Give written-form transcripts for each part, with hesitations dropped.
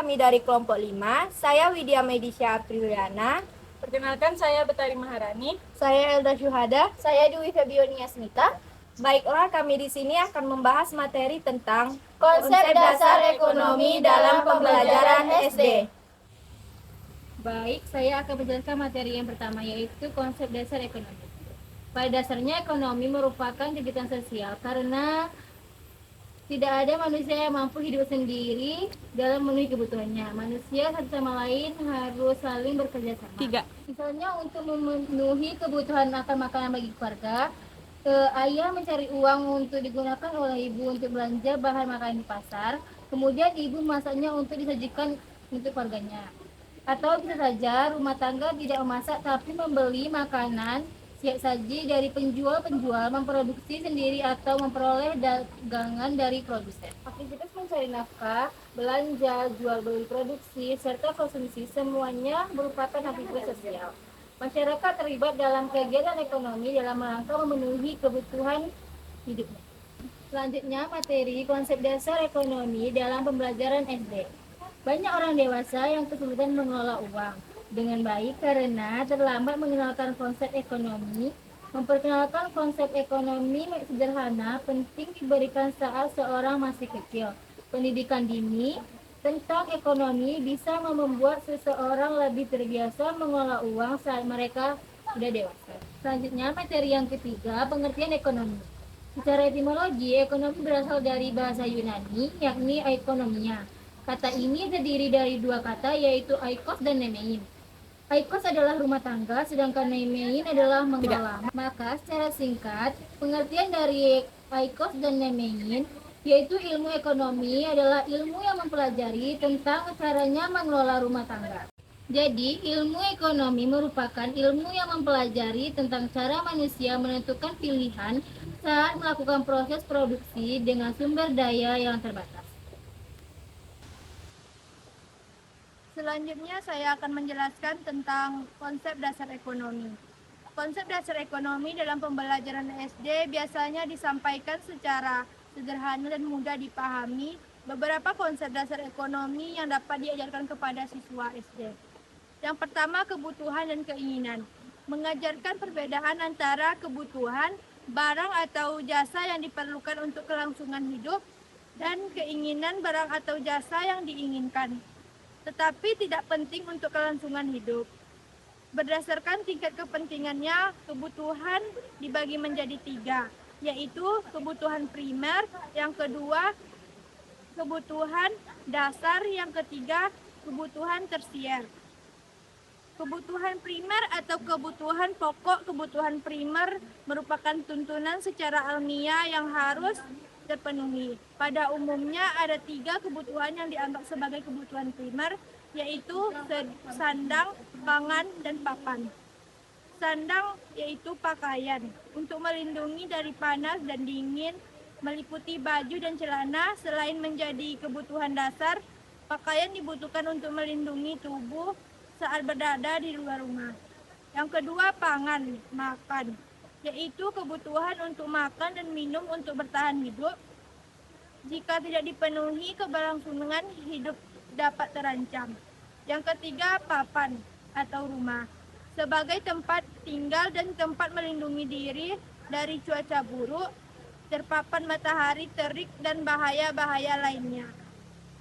kami dari kelompok 5. Saya Widya Medisya Apriliana. Perkenalkan, saya Betari Maharani. Saya Elda Syuhada. Saya Dwi Febionia Smita. Baiklah, kami di sini akan membahas materi tentang Konsep dasar ekonomi dalam pembelajaran SD. Baik, saya akan menjelaskan materi yang pertama, yaitu konsep dasar ekonomi. Pada dasarnya, ekonomi merupakan kegiatan sosial karena tidak ada manusia yang mampu hidup sendiri dalam memenuhi kebutuhannya. Manusia satu sama lain harus saling bekerja sama. 3. Misalnya untuk memenuhi kebutuhan akan makanan bagi keluarga, ayah mencari uang untuk digunakan oleh ibu untuk belanja bahan makanan di pasar, kemudian ibu memasaknya untuk disajikan untuk keluarganya. Atau bisa saja rumah tangga tidak memasak tapi membeli makanan siap saji dari penjual-penjual, memproduksi sendiri atau memperoleh dagangan dari produsen. Aktivitas mencari nafkah, belanja, jual beli produksi, serta konsumsi semuanya merupakan aktivitas sosial. Masyarakat terlibat dalam kegiatan ekonomi dalam rangka memenuhi kebutuhan hidupnya. Selanjutnya, materi konsep dasar ekonomi dalam pembelajaran SD. Banyak orang dewasa yang kesulitan mengelola uang dengan baik karena terlambat mengenalkan konsep ekonomi. Memperkenalkan konsep ekonomi sederhana penting diberikan saat seorang masih kecil. Pendidikan dini tentang ekonomi bisa membuat seseorang lebih terbiasa mengelola uang saat mereka sudah dewasa. Selanjutnya, materi yang ketiga, pengertian ekonomi. Secara etimologi, ekonomi berasal dari bahasa Yunani, yakni ekonomia. Kata ini terdiri dari dua kata, yaitu oikos dan nemein. Oikos adalah rumah tangga, sedangkan nemein adalah mengelola. Maka secara singkat, pengertian dari oikos dan nemein yaitu ilmu ekonomi adalah ilmu yang mempelajari tentang caranya mengelola rumah tangga. Jadi, ilmu ekonomi merupakan ilmu yang mempelajari tentang cara manusia menentukan pilihan saat melakukan proses produksi dengan sumber daya yang terbatas. Selanjutnya saya akan menjelaskan tentang konsep dasar ekonomi. Konsep dasar ekonomi dalam pembelajaran SD biasanya disampaikan secara sederhana dan mudah dipahami. Beberapa konsep dasar ekonomi yang dapat diajarkan kepada siswa SD. Yang pertama, kebutuhan dan keinginan. Mengajarkan perbedaan antara kebutuhan, barang atau jasa yang diperlukan untuk kelangsungan hidup, dan keinginan barang atau jasa yang diinginkan tetapi tidak penting untuk kelangsungan hidup. Berdasarkan tingkat kepentingannya, kebutuhan dibagi menjadi 3, yaitu kebutuhan primer, yang kedua kebutuhan dasar, yang ketiga kebutuhan tersier. Kebutuhan primer atau kebutuhan pokok. Kebutuhan primer merupakan tuntunan secara ilmiah yang harus terpenuhi. Pada umumnya ada 3 kebutuhan yang dianggap sebagai kebutuhan primer, yaitu sandang, pangan, dan papan. Sandang yaitu pakaian untuk melindungi dari panas dan dingin, meliputi baju dan celana. Selain menjadi kebutuhan dasar, pakaian dibutuhkan untuk melindungi tubuh saat berada di luar rumah. Yang kedua, pangan, makan, yaitu kebutuhan untuk makan dan minum untuk bertahan hidup. Jika tidak dipenuhi, keberlangsungan hidup dapat terancam. Yang ketiga, papan atau rumah, sebagai tempat tinggal dan tempat melindungi diri dari cuaca buruk, terpapar matahari terik, dan bahaya-bahaya lainnya.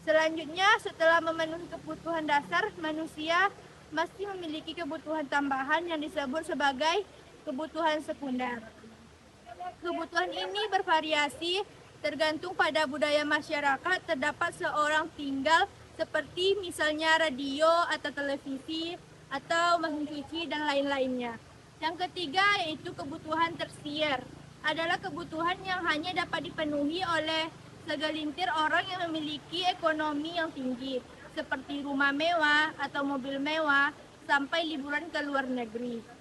Selanjutnya, setelah memenuhi kebutuhan dasar, manusia masih memiliki kebutuhan tambahan yang disebut sebagai kebutuhan sekunder. Kebutuhan ini bervariasi tergantung pada budaya masyarakat. Terdapat seorang tinggal seperti misalnya radio atau televisi atau mesin cuci dan lain-lainnya. Yang ketiga yaitu kebutuhan tersier, adalah kebutuhan yang hanya dapat dipenuhi oleh segelintir orang yang memiliki ekonomi yang tinggi, seperti rumah mewah atau mobil mewah sampai liburan ke luar negeri.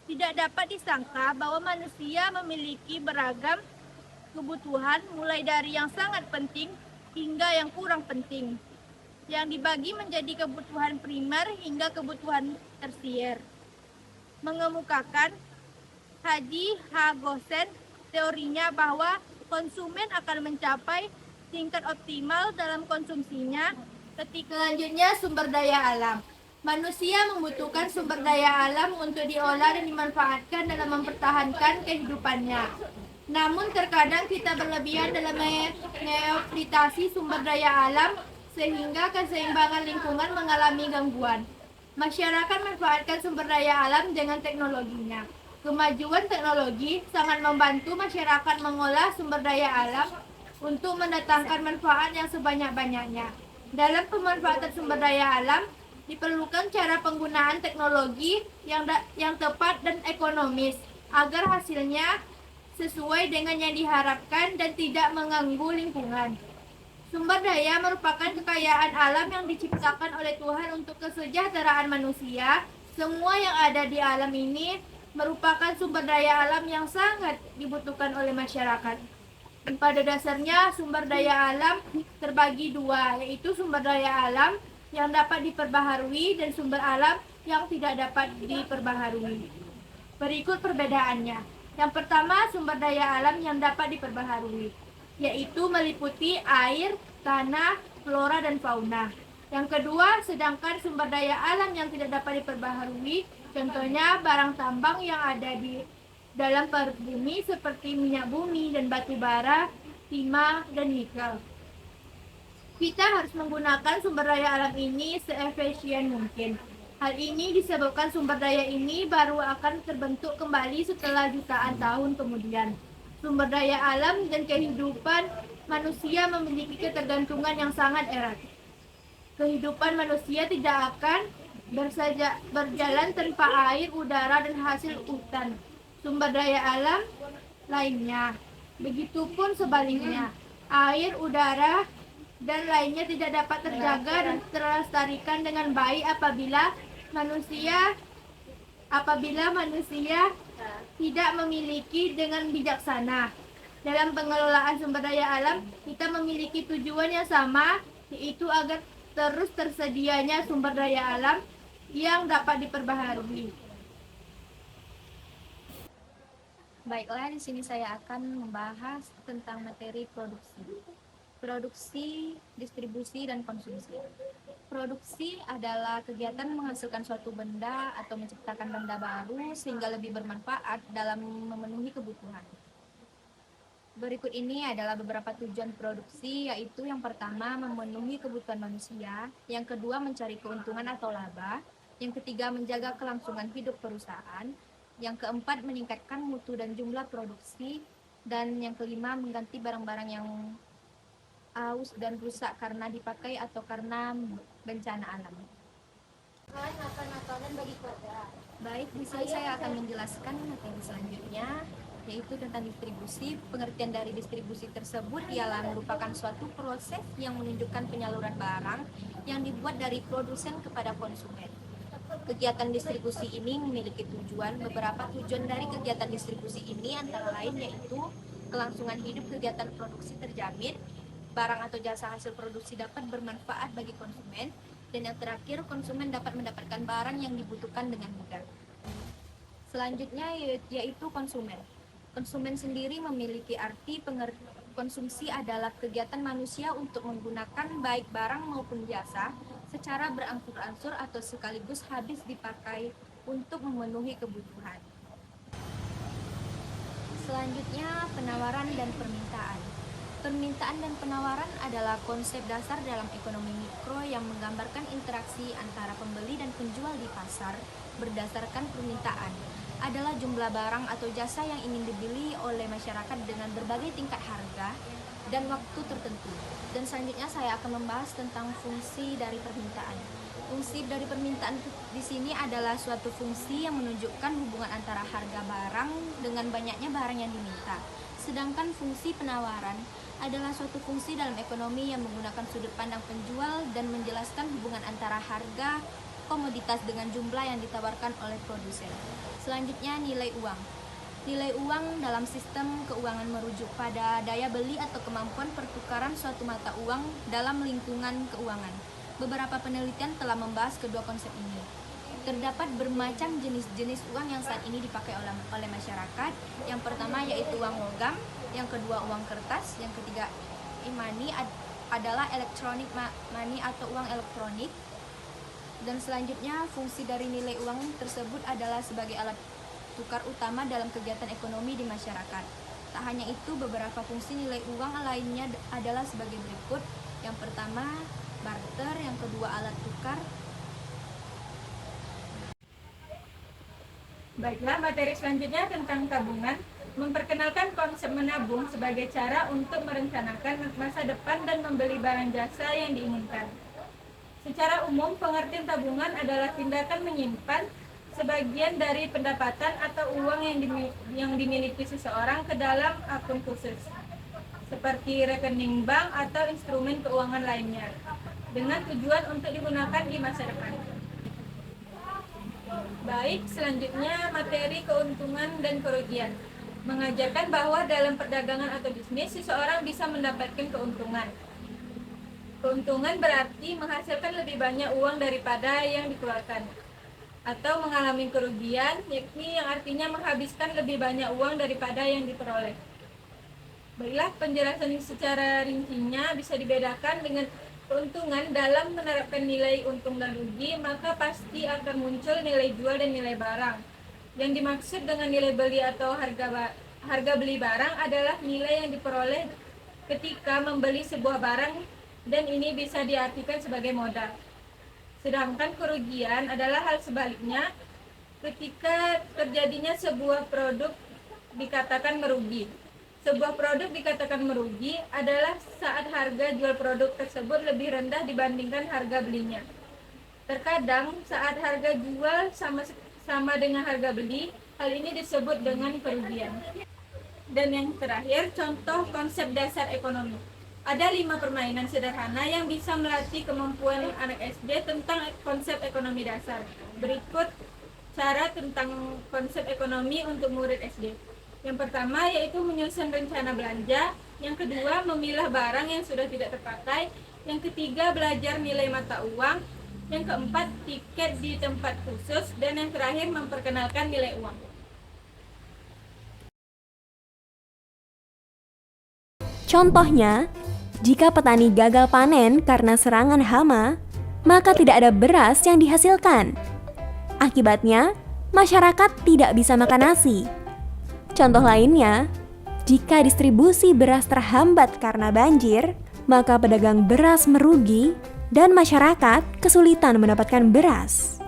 Tidak dapat disangka bahwa manusia memiliki beragam kebutuhan, mulai dari yang sangat penting hingga yang kurang penting, yang dibagi menjadi kebutuhan primer hingga kebutuhan tersier. Mengemukakan Haji H. Gosen teorinya bahwa konsumen akan mencapai tingkat optimal dalam konsumsinya Selanjutnya, sumber daya alam. Manusia membutuhkan sumber daya alam untuk diolah dan dimanfaatkan dalam mempertahankan kehidupannya. Namun terkadang kita berlebihan dalam mengeksploitasi sumber daya alam sehingga keseimbangan lingkungan mengalami gangguan. Masyarakat manfaatkan sumber daya alam dengan teknologinya. Kemajuan teknologi sangat membantu masyarakat mengolah sumber daya alam untuk mendatangkan manfaat yang sebanyak-banyaknya. Dalam pemanfaatan sumber daya alam, diperlukan cara penggunaan teknologi yang tepat dan ekonomis agar hasilnya sesuai dengan yang diharapkan dan tidak mengganggu lingkungan. Sumber daya merupakan kekayaan alam yang diciptakan oleh Tuhan untuk kesejahteraan manusia. Semua yang ada di alam ini merupakan sumber daya alam yang sangat dibutuhkan oleh masyarakat. Pada dasarnya, sumber daya alam terbagi dua, yaitu sumber daya alam yang dapat diperbaharui dan sumber alam yang tidak dapat diperbaharui. Berikut perbedaannya. Yang pertama, sumber daya alam yang dapat diperbaharui, yaitu meliputi air, tanah, flora, dan fauna. Yang kedua, sedangkan sumber daya alam yang tidak dapat diperbaharui, contohnya barang tambang yang ada di dalam perut bumi seperti minyak bumi dan batu bara, timah, dan nikel. Kita harus menggunakan sumber daya alam ini seefisien mungkin. Hal ini disebabkan sumber daya ini baru akan terbentuk kembali setelah jutaan tahun kemudian. Sumber daya alam dan kehidupan manusia memiliki ketergantungan yang sangat erat. Kehidupan manusia tidak akan berjalan tanpa air, udara, dan hasil hutan, sumber daya alam lainnya. Begitupun sebaliknya, air, udara, dan lainnya tidak dapat terjaga dan terlestarikan dengan baik apabila manusia tidak memiliki dengan bijaksana. Dalam pengelolaan sumber daya alam, kita memiliki tujuan yang sama, yaitu agar terus tersedianya sumber daya alam yang dapat diperbaharui. Baiklah, di sini saya akan membahas tentang materi produksi, distribusi, dan konsumsi. Produksi adalah kegiatan menghasilkan suatu benda atau menciptakan benda baru sehingga lebih bermanfaat dalam memenuhi kebutuhan. Berikut ini adalah beberapa tujuan produksi, yaitu yang pertama memenuhi kebutuhan manusia, yang kedua mencari keuntungan atau laba, yang ketiga menjaga kelangsungan hidup perusahaan, yang keempat meningkatkan mutu dan jumlah produksi, dan yang kelima mengganti barang-barang yang aus dan rusak karena dipakai atau karena bencana alam. Makanan bagi keluarga. Baik, di sini saya akan menjelaskan materi selanjutnya, yaitu tentang distribusi. Pengertian dari distribusi tersebut ialah merupakan suatu proses yang menunjukkan penyaluran barang yang dibuat dari produsen kepada konsumen. Kegiatan distribusi ini memiliki tujuan. Beberapa tujuan dari kegiatan distribusi ini antara lain yaitu kelangsungan hidup kegiatan produksi terjamin, barang atau jasa hasil produksi dapat bermanfaat bagi konsumen, dan yang terakhir konsumen dapat mendapatkan barang yang dibutuhkan dengan mudah. Selanjutnya yaitu konsumen. Konsumen sendiri memiliki arti konsumsi adalah kegiatan manusia untuk menggunakan baik barang maupun jasa secara berangsur-angsur atau sekaligus habis dipakai untuk memenuhi kebutuhan. Selanjutnya, penawaran dan permintaan. Permintaan dan penawaran adalah konsep dasar dalam ekonomi mikro yang menggambarkan interaksi antara pembeli dan penjual di pasar berdasarkan permintaan. Adalah jumlah barang atau jasa yang ingin dibeli oleh masyarakat dengan berbagai tingkat harga dan waktu tertentu. Dan selanjutnya saya akan membahas tentang fungsi dari permintaan. Fungsi dari permintaan di sini adalah suatu fungsi yang menunjukkan hubungan antara harga barang dengan banyaknya barang yang diminta. Sedangkan fungsi penawaran adalah suatu fungsi dalam ekonomi yang menggunakan sudut pandang penjual dan menjelaskan hubungan antara harga komoditas dengan jumlah yang ditawarkan oleh produsen. Selanjutnya, nilai uang. Nilai uang dalam sistem keuangan merujuk pada daya beli atau kemampuan pertukaran suatu mata uang dalam lingkungan keuangan. Beberapa penelitian telah membahas kedua konsep ini. Terdapat bermacam jenis-jenis uang yang saat ini dipakai oleh masyarakat. Yang pertama yaitu uang logam, yang kedua uang kertas, yang ketiga e-money, adalah electronic money atau uang elektronik. Dan selanjutnya, fungsi dari nilai uang tersebut adalah sebagai alat tukar utama dalam kegiatan ekonomi di masyarakat. Tak hanya itu, beberapa fungsi nilai uang lainnya adalah sebagai berikut. Yang pertama, barter, yang kedua alat tukar. Baiklah, materi selanjutnya tentang tabungan. Memperkenalkan konsep menabung sebagai cara untuk merencanakan masa depan dan membeli barang jasa yang diinginkan. Secara umum, pengertian tabungan adalah tindakan menyimpan sebagian dari pendapatan atau uang yang dimiliki seseorang ke dalam akun khusus, seperti rekening bank atau instrumen keuangan lainnya, dengan tujuan untuk digunakan di masa depan. Baik, selanjutnya materi keuntungan dan kerugian. Mengajarkan bahwa dalam perdagangan atau bisnis, seseorang bisa mendapatkan keuntungan. Keuntungan berarti menghasilkan lebih banyak uang daripada yang dikeluarkan. Atau mengalami kerugian, yakni yang artinya menghabiskan lebih banyak uang daripada yang diperoleh. Baiklah, penjelasan secara rincinya bisa dibedakan dengan keuntungan. Dalam menerapkan nilai untung dan rugi, maka pasti akan muncul nilai jual dan nilai barang. Yang dimaksud dengan nilai beli atau harga beli barang adalah nilai yang diperoleh ketika membeli sebuah barang, dan ini bisa diartikan sebagai modal. Sedangkan kerugian adalah hal sebaliknya, ketika terjadinya sebuah produk dikatakan merugi. Sebuah produk dikatakan merugi adalah saat harga jual produk tersebut lebih rendah dibandingkan harga belinya. Terkadang saat harga jual sama dengan harga beli, hal ini disebut dengan kerugian. Dan yang terakhir, contoh konsep dasar ekonomi. Ada 5 permainan sederhana yang bisa melatih kemampuan anak SD tentang konsep ekonomi dasar. Berikut cara tentang konsep ekonomi untuk murid SD. Yang pertama yaitu menyusun rencana belanja. Yang kedua, memilah barang yang sudah tidak terpakai. Yang ketiga, belajar nilai mata uang. Yang keempat, tiket di tempat khusus. Dan yang terakhir, memperkenalkan nilai uang. Contohnya, jika petani gagal panen karena serangan hama, maka tidak ada beras yang dihasilkan. Akibatnya, masyarakat tidak bisa makan nasi. Contoh lainnya, jika distribusi beras terhambat karena banjir, maka pedagang beras merugi dan masyarakat kesulitan mendapatkan beras.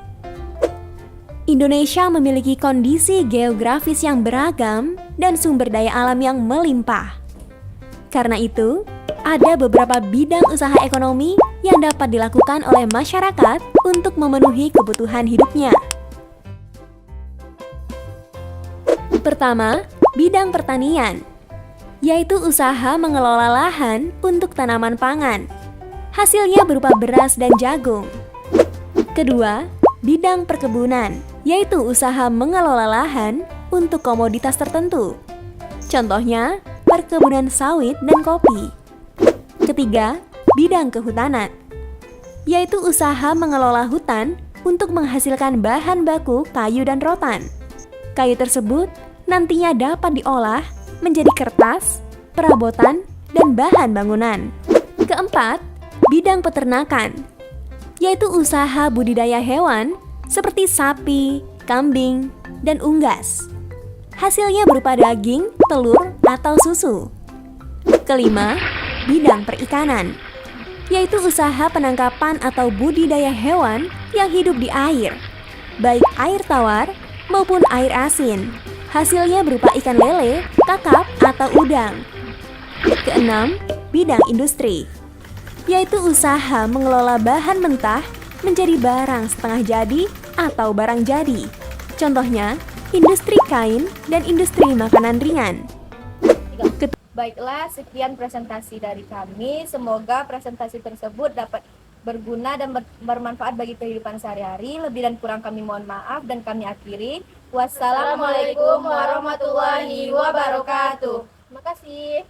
Indonesia memiliki kondisi geografis yang beragam dan sumber daya alam yang melimpah. Karena itu, ada beberapa bidang usaha ekonomi yang dapat dilakukan oleh masyarakat untuk memenuhi kebutuhan hidupnya. Pertama, bidang pertanian, yaitu usaha mengelola lahan untuk tanaman pangan. Hasilnya berupa beras dan jagung. Kedua, bidang perkebunan, yaitu usaha mengelola lahan untuk komoditas tertentu. Contohnya, perkebunan sawit dan kopi. Ketiga, bidang kehutanan, yaitu usaha mengelola hutan untuk menghasilkan bahan baku kayu dan rotan. Kayu tersebut nantinya dapat diolah menjadi kertas, perabotan, dan bahan bangunan. Keempat, bidang peternakan, yaitu usaha budidaya hewan seperti sapi, kambing, dan unggas. Hasilnya berupa daging, telur, atau susu. Kelima, bidang perikanan, yaitu usaha penangkapan atau budidaya hewan yang hidup di air, baik air tawar maupun air asin. Hasilnya berupa ikan lele, kakap, atau udang. Keenam, bidang industri, yaitu usaha mengelola bahan mentah menjadi barang setengah jadi atau barang jadi. Contohnya, industri kain dan industri makanan ringan. Baiklah, sekian presentasi dari kami. Semoga presentasi tersebut dapat berguna dan bermanfaat bagi kehidupan sehari-hari. Lebih dan kurang kami mohon maaf dan kami akhiri. Wassalamualaikum warahmatullahi wabarakatuh. Terima kasih.